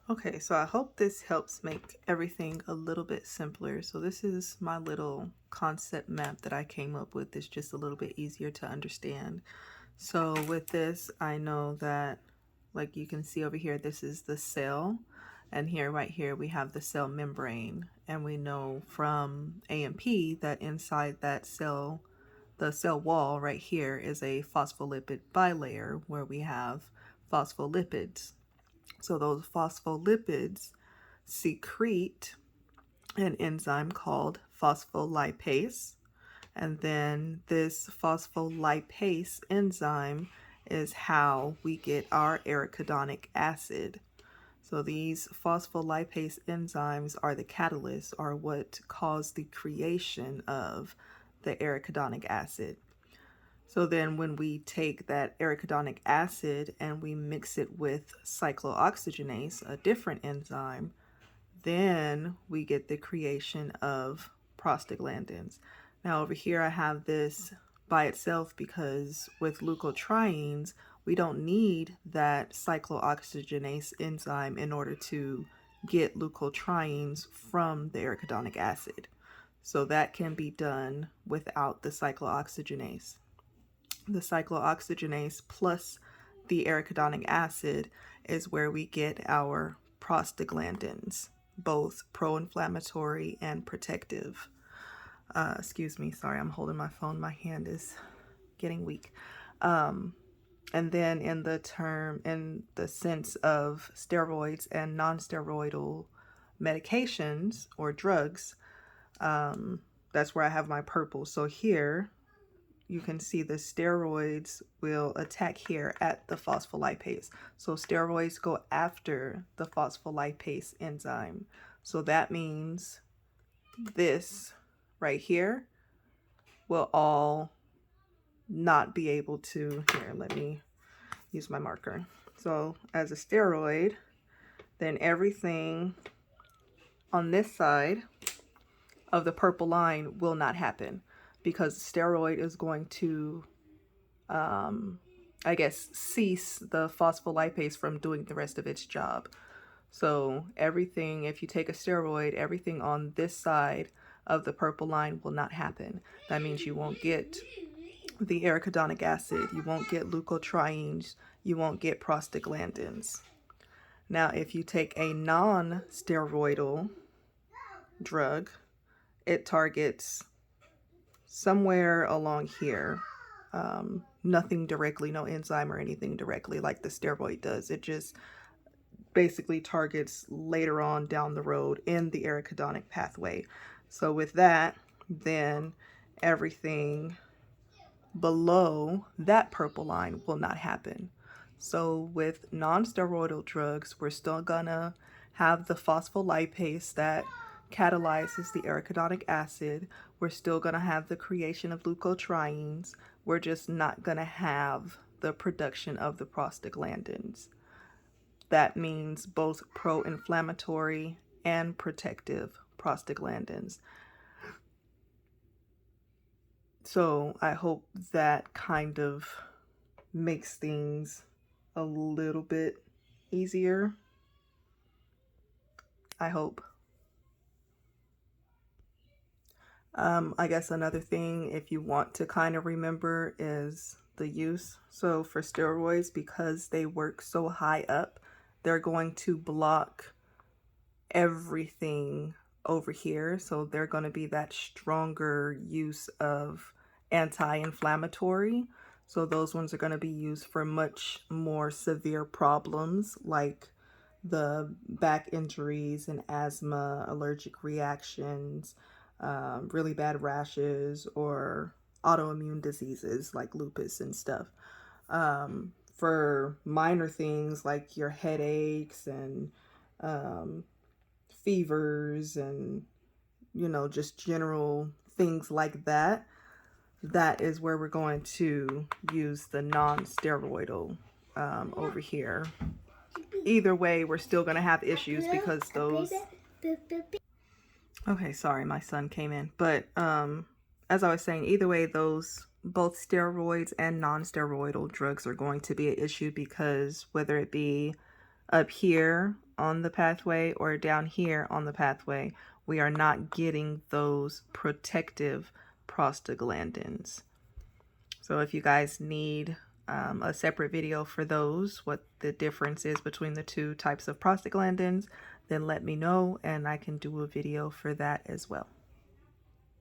Okay, so I hope this helps make everything a little bit simpler. So this is my little concept map that I came up with. It's just a little bit easier to understand. So with this, I know that, like you can see over here, this is the cell. And here, right here, we have the cell membrane. And we know from A&P that inside that cell, the cell wall right here is a phospholipid bilayer where we have phospholipids. So those phospholipids secrete an enzyme called phospholipase. And then this phospholipase enzyme is how we get our arachidonic acid. So these phospholipase enzymes are the catalysts, are what cause the creation of the arachidonic acid. So then when we take that arachidonic acid and we mix it with cyclooxygenase, a different enzyme, then we get the creation of prostaglandins. Now over here I have this by itself because with leukotrienes, we don't need that cyclooxygenase enzyme in order to get leukotrienes from the arachidonic acid. So that can be done without the cyclooxygenase. The cyclooxygenase plus the arachidonic acid is where we get our prostaglandins, both pro-inflammatory and protective. Excuse me, sorry, I'm holding my phone. My hand is getting weak. And then in the sense of steroids and non-steroidal medications or drugs, that's where I have my purple. So here you can see the steroids will attack here at the phospholipase. So steroids go after the phospholipase enzyme. So that means this right here will all not be able to, here, let me use my marker. So as a steroid, then everything on this side of the purple line will not happen because steroid is going to, I guess, cease the phospholipase from doing the rest of its job. So everything, if you take a steroid, everything on this side of the purple line will not happen. That means you won't get the arachidonic acid, you won't get leukotrienes, you won't get prostaglandins. Now, if you take a non-steroidal drug, it targets somewhere along here. Nothing directly, no enzyme or anything directly like the steroid does. It just basically targets later on down the road in the arachidonic pathway. So with that, then everything below that purple line will not happen. So with non-steroidal drugs, we're still gonna have the phospholipase that catalyzes the arachidonic acid. We're still gonna have the creation of leukotrienes. We're just not gonna have the production of the prostaglandins. That means both pro-inflammatory and protective prostaglandins. So I hope that kind of makes things a little bit easier. I hope. I guess another thing, if you want to kind of remember, is the use. So for steroids, because they work so high up, they're going to block everything over here. So they're going to be that stronger use of anti-inflammatory. So those ones are going to be used for much more severe problems like the back injuries and asthma, allergic reactions, really bad rashes, or autoimmune diseases like lupus and stuff. For minor things like your headaches and fevers and, you know, just general things like that, that is where we're going to use the non-steroidal over here. Either way, we're still going to have issues because those... Okay, sorry, my son came in. But as I was saying, either way, those both steroids and non-steroidal drugs are going to be an issue because whether it be up here on the pathway or down here on the pathway, we are not getting those protective prostaglandins. So if you guys need a separate video for those, what the difference is between the two types of prostaglandins, then let me know and I can do a video for that as well.